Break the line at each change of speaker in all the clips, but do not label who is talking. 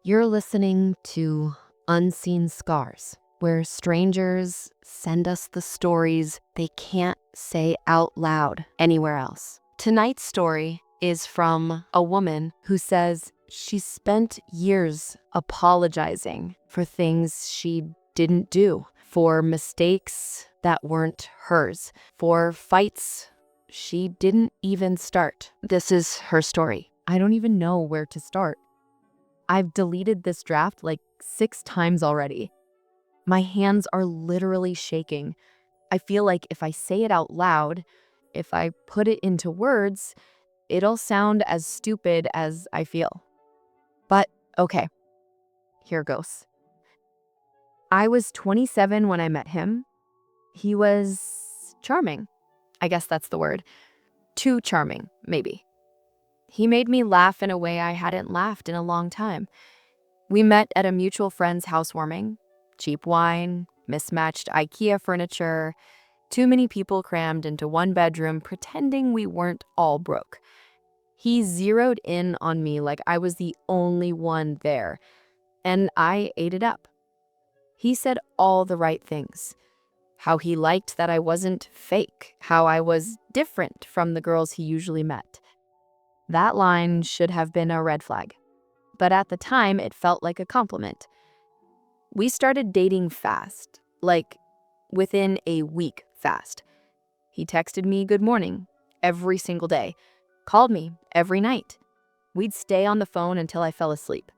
You're listening to Unseen Scars, where strangers send us the stories they can't say out loud anywhere else. Tonight's story is from a woman who says she spent years apologizing for things she didn't do, for mistakes that weren't hers, for fights she didn't even start. This is her story. I don't even know where to start. I've deleted this draft like 6 times already. My hands are literally shaking. I feel like if I say it out loud, if I put it into words, it'll sound as stupid as I feel. But okay, here goes. I was 27 when I met him. He was charming. I guess that's the word. Too charming, maybe. He made me laugh in a way I hadn't laughed in a long time. We met at a mutual friend's housewarming. Cheap wine, mismatched IKEA furniture, too many people crammed into one bedroom pretending we weren't all broke. He zeroed in on me like I was the only one there, and I ate it up. He said all the right things. How he liked that I wasn't fake, how I was different from the girls he usually met. That line should have been a red flag, but at the time it felt like a compliment. We started dating fast, like within a week fast. He texted me good morning every single day, called me every night. We'd stay on the phone until I fell asleep.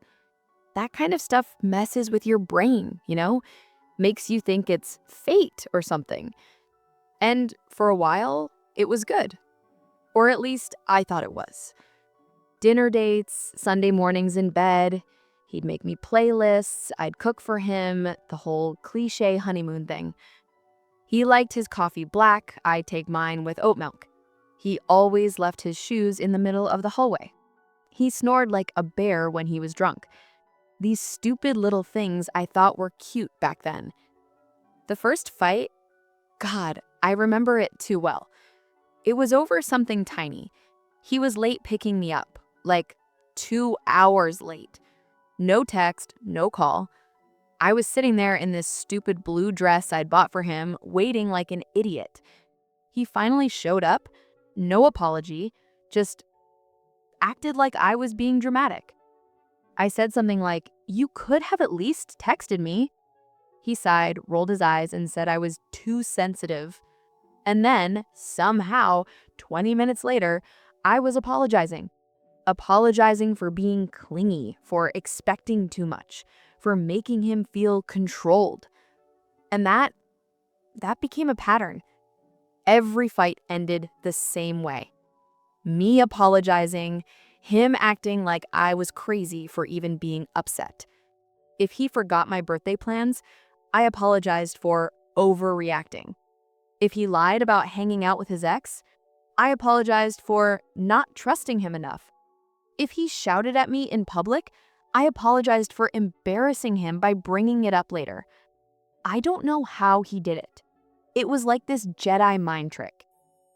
That kind of stuff messes with your brain, makes you think it's fate or something. And for a while, it was good. Or at least I thought it was. Dinner dates, Sunday mornings in bed. He'd make me playlists, I'd cook for him, the whole cliche honeymoon thing. He liked his coffee black, I'd take mine with oat milk. He always left his shoes in the middle of the hallway. He snored like a bear when he was drunk. These stupid little things I thought were cute back then. The first fight, God, I remember it too well. It was over something tiny. He was late picking me up, like 2 hours late. No text, no call. I was sitting there in this stupid blue dress I'd bought for him, waiting like an idiot. He finally showed up, no apology, just acted like I was being dramatic. I said something like, "You could have at least texted me." He sighed, rolled his eyes, and said I was too sensitive. And then, somehow, 20 minutes later, I was apologizing. Apologizing for being clingy, for expecting too much, for making him feel controlled. And that became a pattern. Every fight ended the same way. Me apologizing, him acting like I was crazy for even being upset. If he forgot my birthday plans, I apologized for overreacting. If he lied about hanging out with his ex, I apologized for not trusting him enough. If he shouted at me in public, I apologized for embarrassing him by bringing it up later. I don't know how he did it. It was like this Jedi mind trick.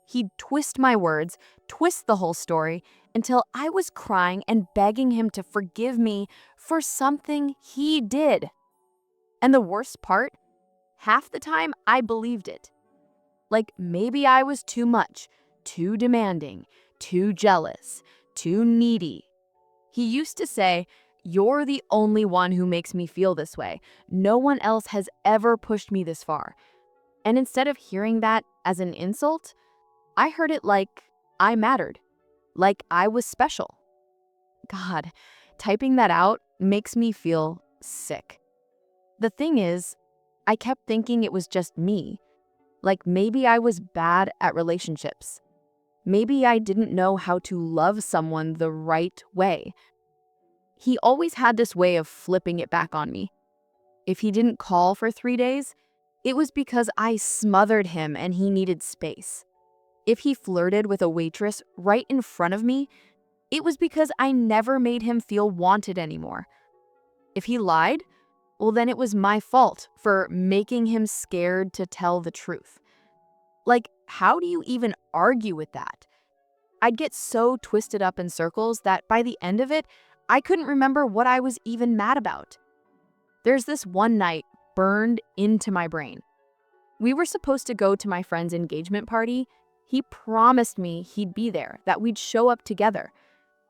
He'd twist my words, twist the whole story, until I was crying and begging him to forgive me for something he did. And the worst part, half the time I believed it. Like maybe I was too much, too demanding, too jealous, too needy. He used to say, "You're the only one who makes me feel this way. No one else has ever pushed me this far." And instead of hearing that as an insult, I heard it like I mattered, like I was special. God, typing that out makes me feel sick. The thing is, I kept thinking it was just me. Like maybe I was bad at relationships. Maybe I didn't know how to love someone the right way. He always had this way of flipping it back on me. If he didn't call for 3 days, it was because I smothered him and he needed space. If he flirted with a waitress right in front of me, it was because I never made him feel wanted anymore. If he lied, well, then it was my fault for making him scared to tell the truth. Like, how do you even argue with that? I'd get so twisted up in circles that by the end of it, I couldn't remember what I was even mad about. There's this one night burned into my brain. We were supposed to go to my friend's engagement party. He promised me he'd be there, that we'd show up together.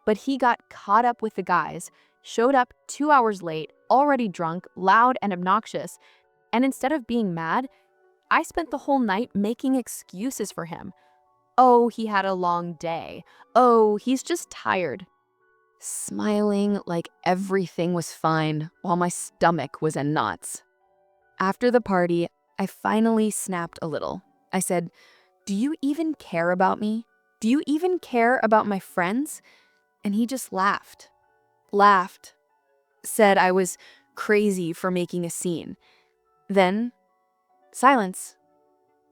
But he got caught up with the guys, showed up 2 hours late, already drunk, loud, and obnoxious. And instead of being mad, I spent the whole night making excuses for him. Oh, he had a long day. Oh, he's just tired. Smiling like everything was fine while my stomach was in knots. After the party, I finally snapped a little. I said, "Do you even care about me? Do you even care about my friends?" And he just laughed, said I was crazy for making a scene. Then, silence.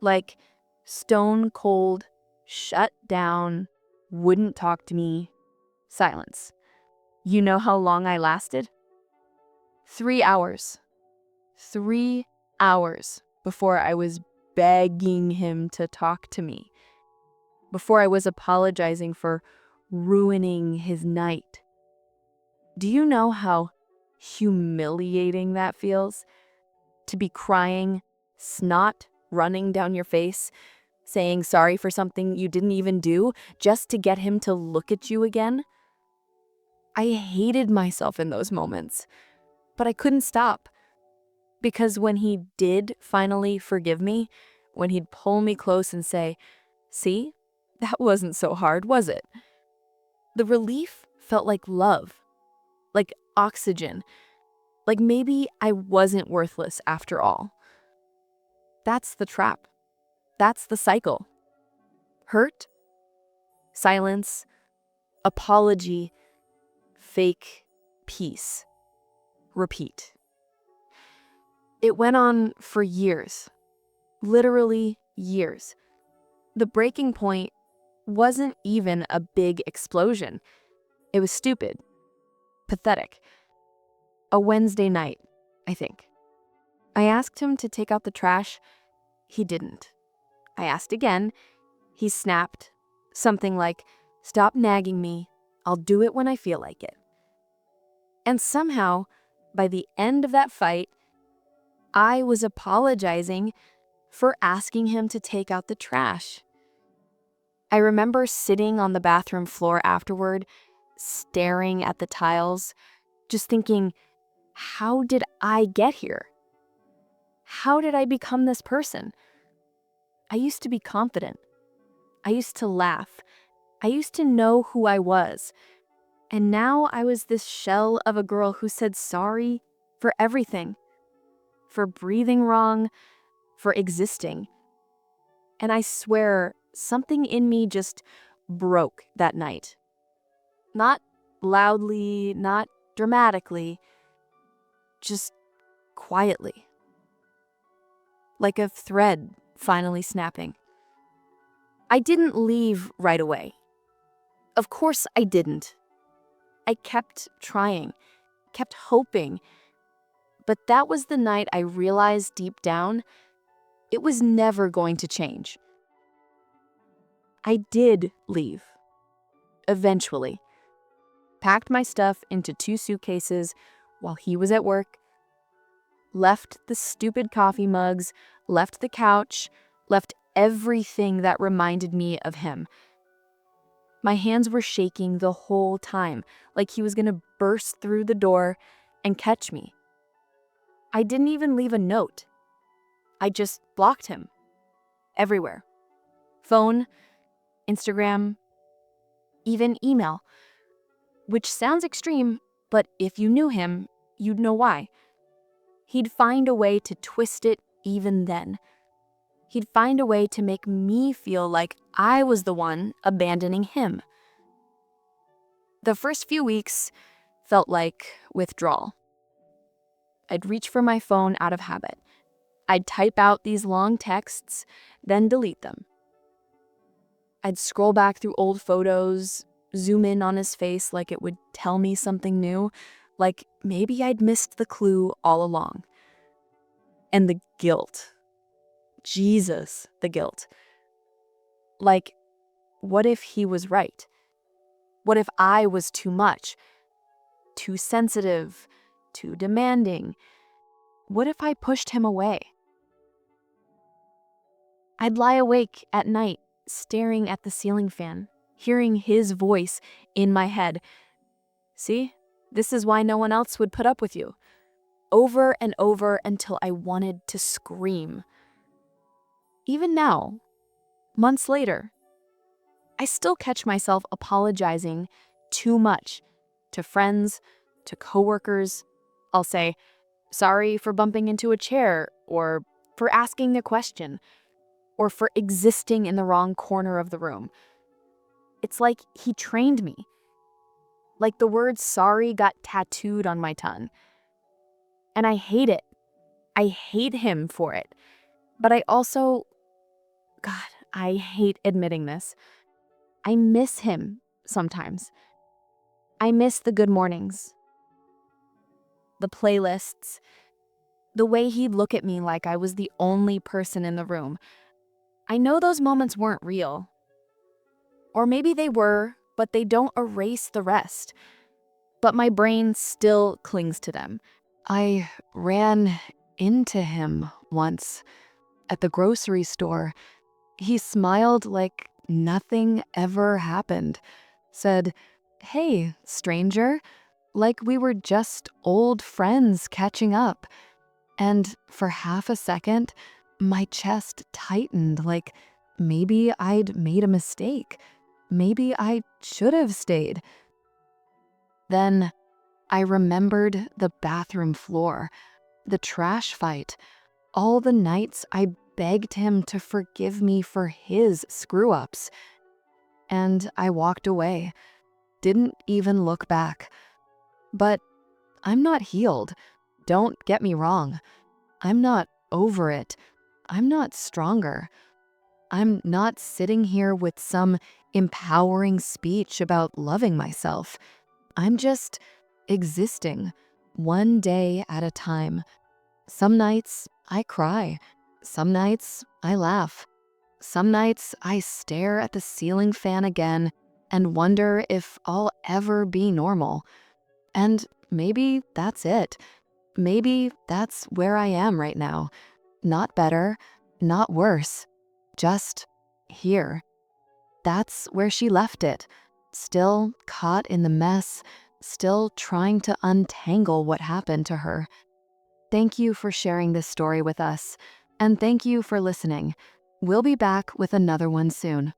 Like, stone cold, shut down, wouldn't talk to me, silence. You know how long I lasted? 3 hours. 3 hours before I was begging him to talk to me, before I was apologizing for ruining his night. Do you know how humiliating that feels? To be crying, snot running down your face, saying sorry for something you didn't even do just to get him to look at you again? I hated myself in those moments, but I couldn't stop. Because when he did finally forgive me, when he'd pull me close and say, "See, that wasn't so hard, was it?" The relief felt like love, like oxygen, like maybe I wasn't worthless after all. That's the trap. That's the cycle. Hurt, silence, apology, fake peace. Repeat. It went on for years, literally years. The breaking point wasn't even a big explosion. It was stupid, pathetic. A Wednesday night, I think. I asked him to take out the trash. He didn't. I asked again. He snapped. Something like, "Stop nagging me. I'll do it when I feel like it." And somehow, by the end of that fight, I was apologizing for asking him to take out the trash. I remember sitting on the bathroom floor afterward, staring at the tiles, just thinking, how did I get here? How did I become this person? I used to be confident. I used to laugh. I used to know who I was. And now I was this shell of a girl who said sorry for everything, for breathing wrong, for existing. And I swear, something in me just broke that night. Not loudly, not dramatically, just quietly. Like a thread finally snapping. I didn't leave right away. Of course I didn't. I kept trying, kept hoping. But that was the night I realized deep down it was never going to change. I did leave. Eventually. Packed my stuff into 2 suitcases while he was at work. Left the stupid coffee mugs, left the couch, left everything that reminded me of him. My hands were shaking the whole time, like he was gonna burst through the door and catch me. I didn't even leave a note. I just blocked him. Everywhere. Phone, Instagram, even email. Which sounds extreme, but if you knew him, you'd know why. He'd find a way to twist it even then. He'd find a way to make me feel like I was the one abandoning him. The first few weeks felt like withdrawal. I'd reach for my phone out of habit. I'd type out these long texts, then delete them. I'd scroll back through old photos, zoom in on his face like it would tell me something new, like maybe I'd missed the clue all along. And the guilt. Jesus, the guilt. Like, what if he was right? What if I was too much? too sensitive, too demanding? What if I pushed him away? I'd lie awake at night, staring at the ceiling fan, hearing his voice in my head. See, this is why no one else would put up with you. Over and over until I wanted to scream. Even now, months later, I still catch myself apologizing too much to friends, to coworkers. I'll say, sorry for bumping into a chair, or for asking a question, or for existing in the wrong corner of the room. It's like he trained me. Like the word sorry got tattooed on my tongue. And I hate it. I hate him for it. But I also, God, I hate admitting this. I miss him sometimes. I miss the good mornings, the playlists, the way he'd look at me like I was the only person in the room. I know those moments weren't real. Or maybe they were, but they don't erase the rest. But my brain still clings to them. I ran into him once at the grocery store. He smiled like nothing ever happened, said, "Hey, stranger," like we were just old friends catching up. And for half a second, my chest tightened like maybe I'd made a mistake. Maybe I should have stayed. Then I remembered the bathroom floor, the trash fight, all the nights I begged him to forgive me for his screw-ups. And I walked away, didn't even look back. But I'm not healed. Don't get me wrong. I'm not over it. I'm not stronger. I'm not sitting here with some empowering speech about loving myself. I'm just existing, one day at a time. Some nights I cry. Some nights I laugh. Some nights I stare at the ceiling fan again and wonder if I'll ever be normal. And maybe that's it. Maybe that's where I am right now. Not better, not worse, just here. That's where she left it, still caught in the mess, still trying to untangle what happened to her. Thank you for sharing this story with us, and thank you for listening. We'll be back with another one soon.